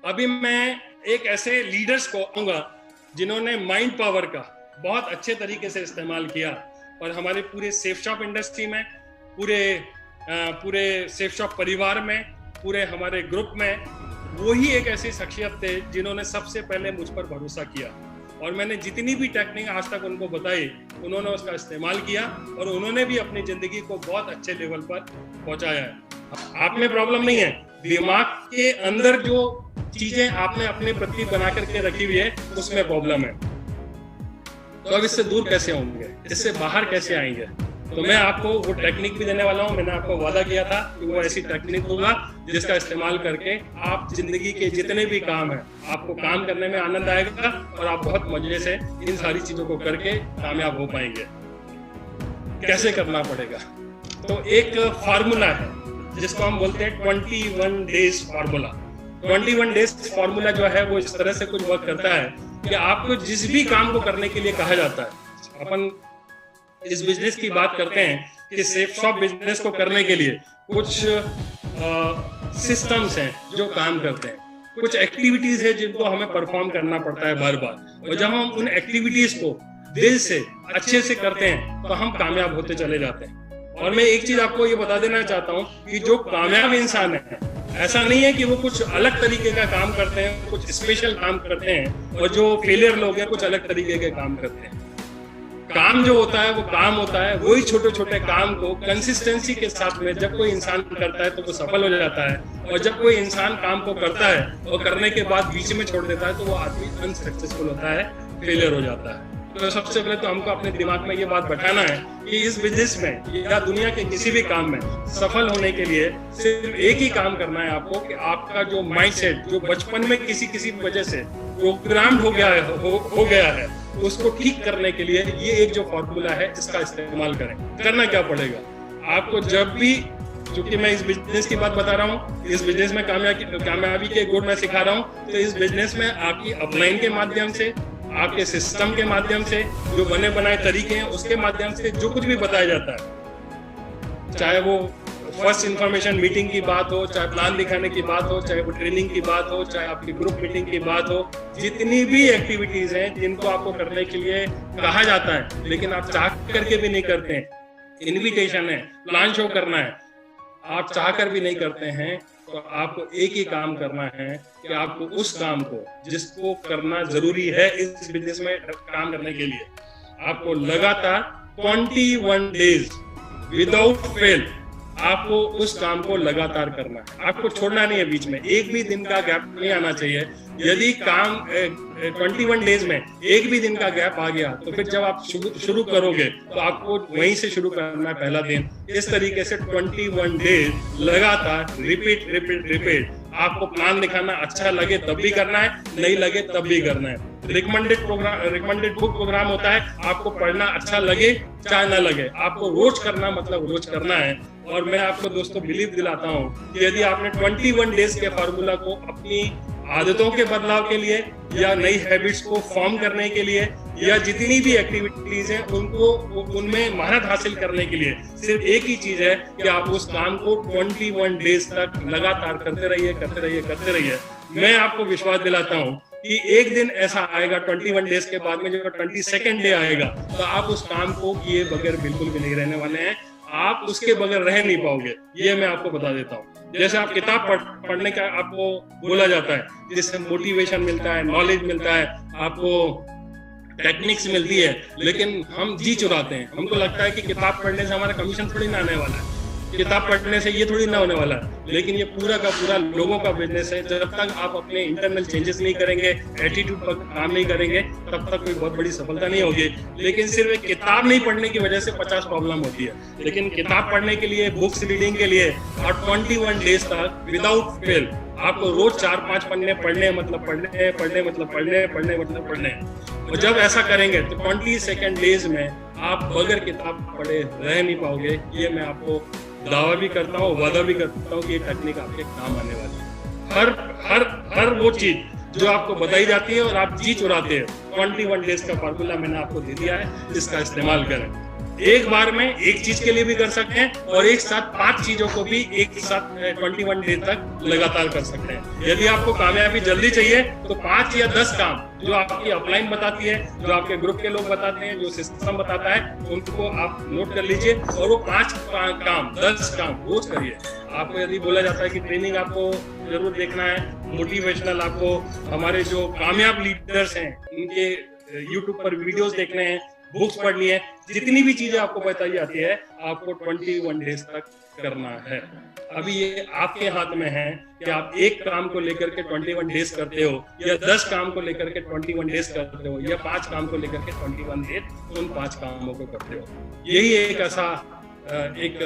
अभी मैं एक ऐसे लीडर्स को आऊंगा जिन्होंने माइंड पावर का बहुत अच्छे तरीके से इस्तेमाल किया और हमारे पूरे सेफ शॉप इंडस्ट्री में, पूरे सेफ शॉप परिवार में, पूरे हमारे ग्रुप में वो ही एक ऐसी शख्सियत थे जिन्होंने सबसे पहले मुझ पर भरोसा किया और मैंने जितनी भी टेक्निक आज तक उनको बताई उन्होंने उसका इस्तेमाल किया और उन्होंने भी अपनी जिंदगी को बहुत अच्छे लेवल पर पहुंचाया है। आप में प्रॉब्लम नहीं है, दिमाग के अंदर जो चीजें आपने अपने प्रति बना करके रखी हुई है उसमें प्रॉब्लम है। तो अब इससे दूर कैसे होंगे, इससे बाहर कैसे आएंगे? तो मैं आपको वो टेक्निक भी देने वाला हूँ। मैंने आपको वादा किया था कि वो ऐसी टेक्निक होगा जिसका इस्तेमाल करके आप जिंदगी के जितने भी काम हैं आपको काम करने में आनंद आएगा और आप बहुत मजे से इन सारी चीजों को करके कामयाब हो पाएंगे। कैसे करना पड़ेगा? तो एक फार्मूला है जिसको हम बोलते हैं 21 डेज फार्मूला। 21 डेज फार्मूला जो है वो इस तरह से कुछ वर्क करता है कि आपको जिस भी काम को करने के लिए कहा जाता है, अपन इस बिजनेस की बात करते हैं कि सेफ शॉप बिजनेस को करने के लिए कुछ सिस्टम्स हैं जो काम करते हैं, कुछ एक्टिविटीज है जिनको हमें परफॉर्म करना पड़ता है बार बार, और जब हम उन एक्टिविटीज को दिल से अच्छे से करते हैं तो हम कामयाब होते चले जाते हैं। और मैं एक चीज आपको ये बता देना चाहता हूँ कि जो कामयाब इंसान है ऐसा नहीं है कि वो कुछ अलग तरीके का काम करते हैं, कुछ स्पेशल काम करते हैं, और जो फेलियर लोग हैं कुछ अलग तरीके के काम करते हैं। काम जो होता है वो काम होता है, वही छोटे छोटे काम को कंसिस्टेंसी के साथ में जब कोई इंसान करता है तो वो सफल हो जाता है, और जब कोई इंसान काम को करता है और करने के बाद बीच में छोड़ देता है तो वो आदमी अनसक्सेसफुल होता है, फेलियर हो जाता है। तो सबसे पहले तो हमको अपने दिमाग में ये बात बैठाना है कि इस बिजनेस में या दुनिया के किसी भी काम में सफल होने के लिए सिर्फ एक ही काम करना है आपको कि आपका जो माइंडसेट जो बचपन में किसी वजह से प्रोग्राम्ड हो गया है उसको ठीक करने के लिए ये एक जो फॉर्मूला है इसका इस्तेमाल करें। करना क्या पड़ेगा आपको? जब भी, क्योंकि मैं इस बिजनेस की बात बता रहा हूँ, इस बिजनेस में कामयाबी के गुण मैं सिखा रहा हूँ, तो इस बिजनेस में आपकी अपलाइन के माध्यम से, आपके सिस्टम के माध्यम से, जो बने बनाए तरीके हैं उसके माध्यम से जो कुछ भी बताया जाता है, चाहे वो फर्स्ट इंफॉर्मेशन मीटिंग की बात हो, चाहे प्लान दिखाने की बात हो, चाहे वो ट्रेनिंग की बात हो, चाहे आपकी ग्रुप मीटिंग की बात हो, जितनी भी एक्टिविटीज हैं जिनको आपको करने के लिए कहा जाता है लेकिन आप चाह करके भी नहीं करते हैं, इनविटेशन है, प्लान शो करना है, आप चाह कर भी नहीं करते हैं, तो आपको एक ही काम करना है कि आपको उस काम को जिसको करना जरूरी है इस बिजनेस में काम करने के लिए, आपको लगातार 21 डेज विदाउट फेल आपको उस काम को लगातार करना है। आपको छोड़ना नहीं है, बीच में एक भी दिन का गैप नहीं आना चाहिए। यदि काम 21 डेज में एक भी दिन का गैप आ गया तो फिर जब आप शुरू करोगे तो आपको वहीं से शुरू करना है, पहला दिन। इस तरीके से 21 डेज लगातार रिपीट। आपको प्लान दिखाना अच्छा लगे तब भी करना है, नहीं लगे तब भी करना है। रिकमेंडेड बुक प्रोग्राम होता है, आपको पढ़ना अच्छा लगे चाहे ना लगे, आपको रोज करना मतलब रोज करना है। और मैं आपको दोस्तों बिलीव दिलाता हूँ कि यदि आपने 21 डेज के फार्मूला को अपनी आदतों के बदलाव के लिए या नई हैबिट्स को फॉर्म करने के लिए या जितनी भी एक्टिविटीज हैं उनको उनमें महारत हासिल करने के लिए सिर्फ एक ही चीज है कि आप उस काम को 21 डेज तक लगातार करते रहिए। मैं आपको विश्वास दिलाता हूँ कि एक दिन ऐसा आएगा 21 डेज के बाद में, जो 22nd डे आएगा, तो आप उस काम को किए बगैर बिल्कुल भी नहीं रहने वाले हैं। आप उसके बगैर रह नहीं पाओगे, ये मैं आपको बता देता हूँ। जैसे आप किताब पढ़ने का आपको बोला जाता है, जिससे मोटिवेशन मिलता है, नॉलेज मिलता है, आपको टेक्निक्स मिलती है, लेकिन हम जी चुराते हैं। हमको लगता है कि किताब पढ़ने से हमारा कमीशन थोड़ी ना आने वाला है, किताब पढ़ने से ये थोड़ी ना होने वाला है, लेकिन ये पूरा का पूरा लोगों का बिजनेस है। जब तक आप अपने इंटरनल चेंजेस नहीं करेंगे, एटीट्यूड पर काम नहीं करेंगे, तब तक कोई बहुत बड़ी सफलता नहीं होगी। लेकिन सिर्फ एक किताब नहीं पढ़ने की वजह से 50 प्रॉब्लम होती है, लेकिन किताब पढ़ने के लिए, बुक्स रीडिंग के लिए और 21 डेज तक विदाउट फेल आपको रोज 4-5 पन्ने पढ़ने मतलब पढ़ने। और जब ऐसा करेंगे तो 22nd डेज में आप बगैर किताब पढ़े रह नहीं पाओगे। ये मैं आपको दावा भी करता हूँ, वादा भी करता हूँ कि ये टेक्निक आपके काम आने वाली है। हर वो चीज जो आपको बताई जाती है और आप जी चुराते हैं, 21 डेज का फार्मूला मैंने आपको दे दिया है, इसका इस्तेमाल करें। एक बार में एक चीज के लिए भी कर सकते हैं और एक साथ 5 चीजों को भी एक साथ 21 डे तक लगातार कर सकते हैं। यदि आपको कामयाबी जल्दी चाहिए तो 5 या 10 काम जो आपकी अपलाइन बताती है, जो आपके ग्रुप के लोग बताते हैं, जो सिस्टम बताता है, उनको आप नोट कर लीजिए और वो 5 काम 10 काम रोज करिए। आपको यदि बोला जाता है कि ट्रेनिंग आपको जरूर देखना है, मोटिवेशनल आपको हमारे जो कामयाब लीडर्स हैं उनके यूट्यूब पर वीडियोस देखने हैं, बुक्स पढ़नी है, जितनी भी चीजें आपको बताई जाती है आपको 21 डेज तक करना है। अभी ये आपके हाथ में है कि आप एक काम को लेकर के 21 डेज करते हो या 10 काम को लेकर के 21 डेज करते हो या 5 काम को लेकर के 21 डेज उन 5 कामों को करते हो। यही एक ऐसा एक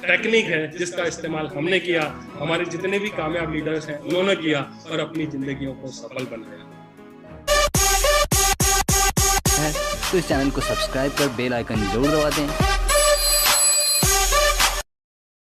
टेक्निक है जिसका इस्तेमाल हमने किया, हमारे जितने भी कामयाब लीडर्स हैं उन्होंने किया और अपनी जिंदगियों को सफल बनाया। तो इस चैनल को सब्सक्राइब कर बेल आइकन जरूर दबा दें